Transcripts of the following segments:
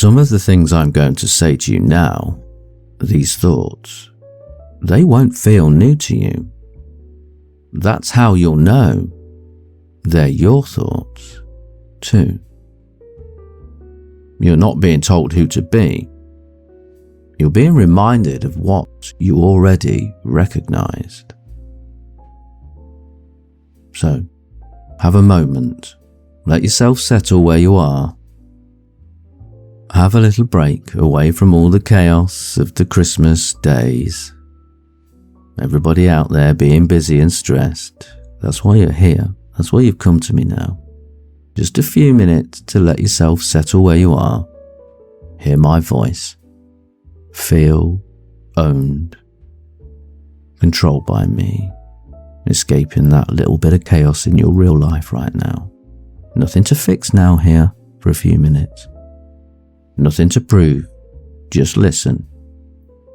Some of the things I'm going to say to you now, these thoughts, they won't feel new to you. That's how you'll know they're your thoughts, too. You're not being told who to be. You're being reminded of what you already recognized. So, have a moment. Let yourself settle where you are. Have a little break away from all the chaos of the Christmas days. Everybody out there being busy and stressed. That's why you're here. That's why you've come to me now. Just a few minutes to let yourself settle where you are. Hear my voice. Feel owned. Controlled by me. Escaping that little bit of chaos in your real life right now. Nothing to fix now here for a few minutes. Nothing to prove. Just listen.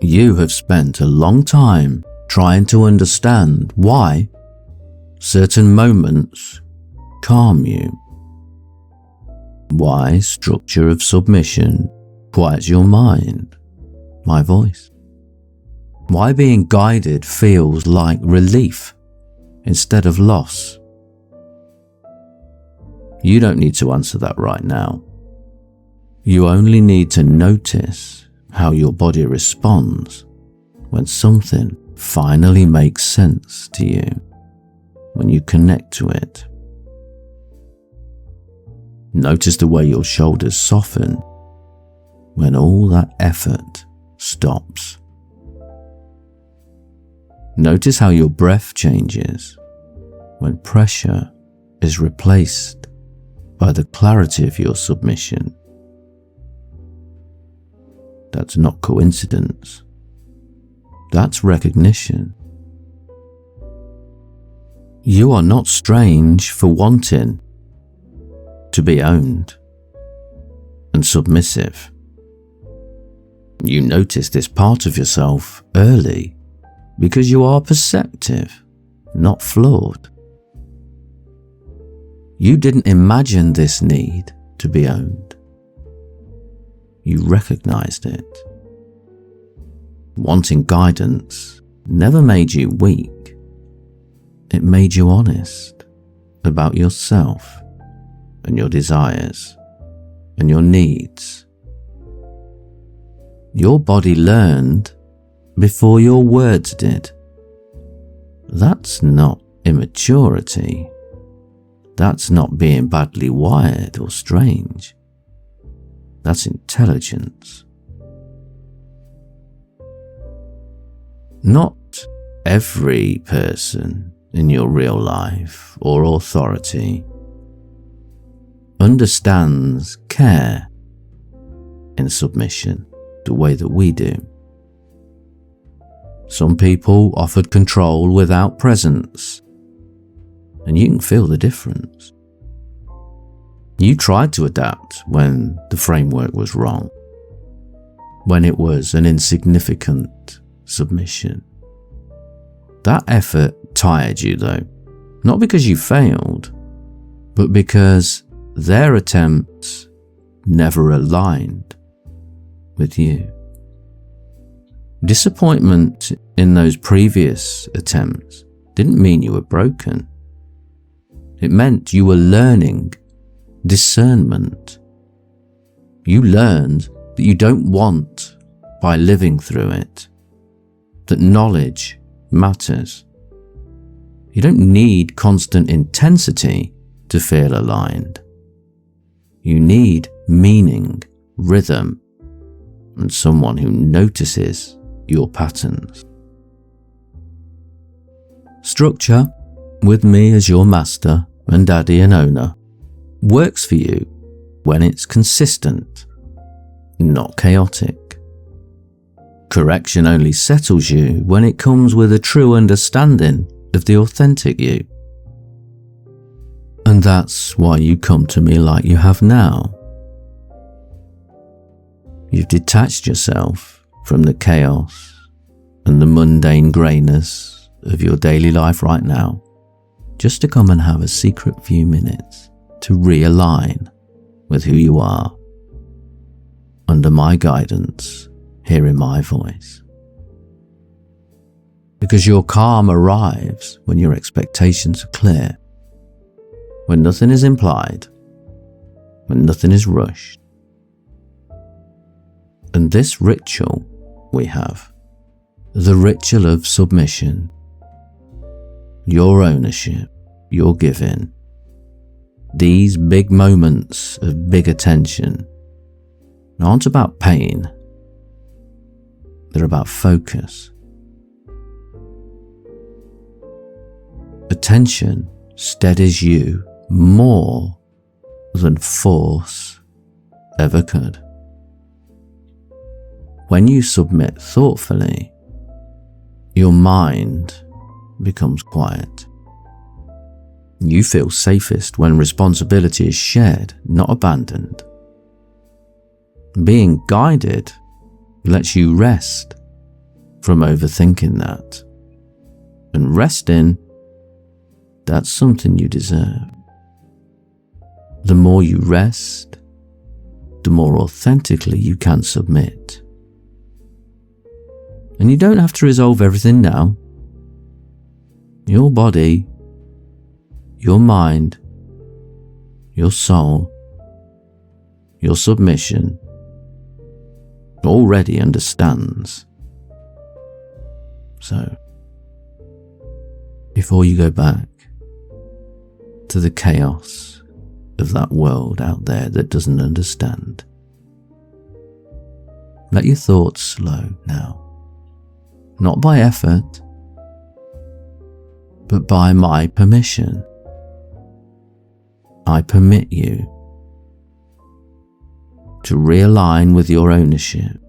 You have spent a long time trying to understand why certain moments calm you. Why structure of submission quiets your mind, my voice. Why being guided feels like relief instead of loss. You don't need to answer that right now. You only need to notice how your body responds when something finally makes sense to you, when you connect to it. Notice the way your shoulders soften when all that effort stops. Notice how your breath changes when pressure is replaced by the clarity of your submission. That's not coincidence. That's recognition. You are not strange for wanting to be owned and submissive. You notice this part of yourself early because you are perceptive, not flawed. You didn't imagine this need to be owned. You recognized it. Wanting guidance never made you weak. It made you honest about yourself and your desires and your needs. Your body learned before your words did. That's not immaturity. That's not being badly wired or strange. That's intelligence. Not every person in your real life or authority understands care in submission the way that we do. Some people offered control without presence, and you can feel the difference. You tried to adapt when the framework was wrong, when it was an insignificant submission. That effort tired you though, not because you failed, but because their attempts never aligned with you. Disappointment in those previous attempts didn't mean you were broken. It meant you were learning discernment. You learned that you don't want by living through it, that knowledge matters. You don't need constant intensity to feel aligned. You need meaning, rhythm, and someone who notices your patterns. Structure, with me as your master and daddy and owner, works for you when it's consistent, not chaotic. Correction only settles you when it comes with a true understanding of the authentic you. And that's why you come to me like you have now. You've detached yourself from the chaos and the mundane greyness of your daily life right now, just to come and have a secret few minutes to realign with who you are. under my guidance, hearing my voice. Because your calm arrives when your expectations are clear, when nothing is implied, when nothing is rushed. And this ritual we have, the ritual of submission, your ownership, your giving, these big moments of big attention aren't about pain, they're about focus. Attention steadies you more than force ever could. When you submit thoughtfully, your mind becomes quiet. You feel safest when responsibility is shared, not abandoned. Being guided lets you rest from overthinking that. And resting, that's something you deserve. The more you rest, the more authentically you can submit. And you don't have to resolve everything now. Your body, your mind, your soul, your submission already understands. So, before you go back to the chaos of that world out there that doesn't understand, let your thoughts slow now. Not by effort, but by my permission. I permit you to realign with your ownership.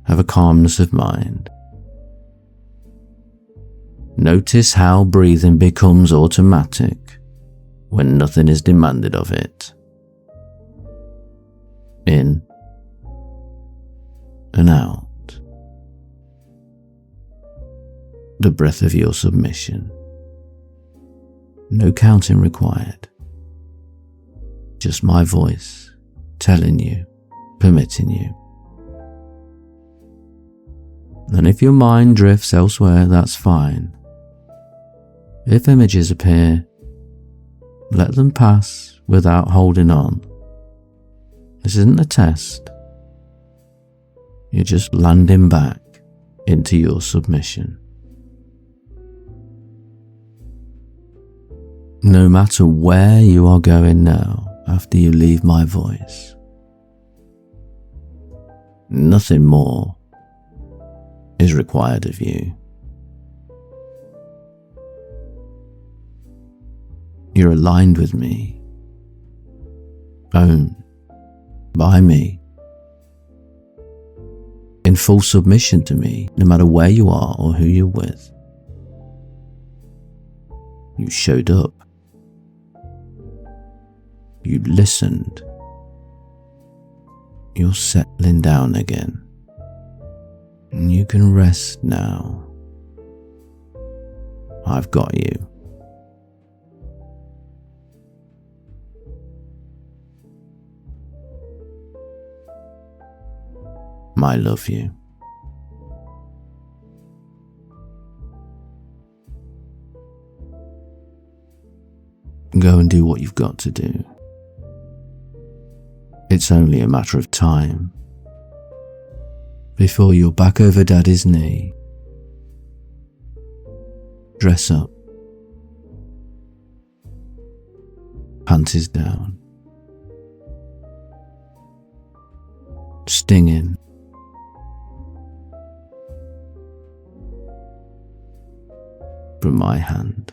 Have a calmness of mind. Notice how breathing becomes automatic when nothing is demanded of it. In and out. The breath of your submission. No counting required. Just my voice telling you, permitting you. And if your mind drifts elsewhere, that's fine. If images appear, let them pass without holding on. This isn't a test. You're just landing back into your submission. No matter where you are going now after you leave my voice, nothing more is required of you. You're aligned with me, owned by me, in full submission to me, no matter where you are or who you're with. You showed up. You listened. You're settling down again. And you can rest now. I've got you. I love you. Go and do what you've got to do. It's only a matter of time before you're back over Daddy's knee. Dress up. Panties down. Stinging. From my hand.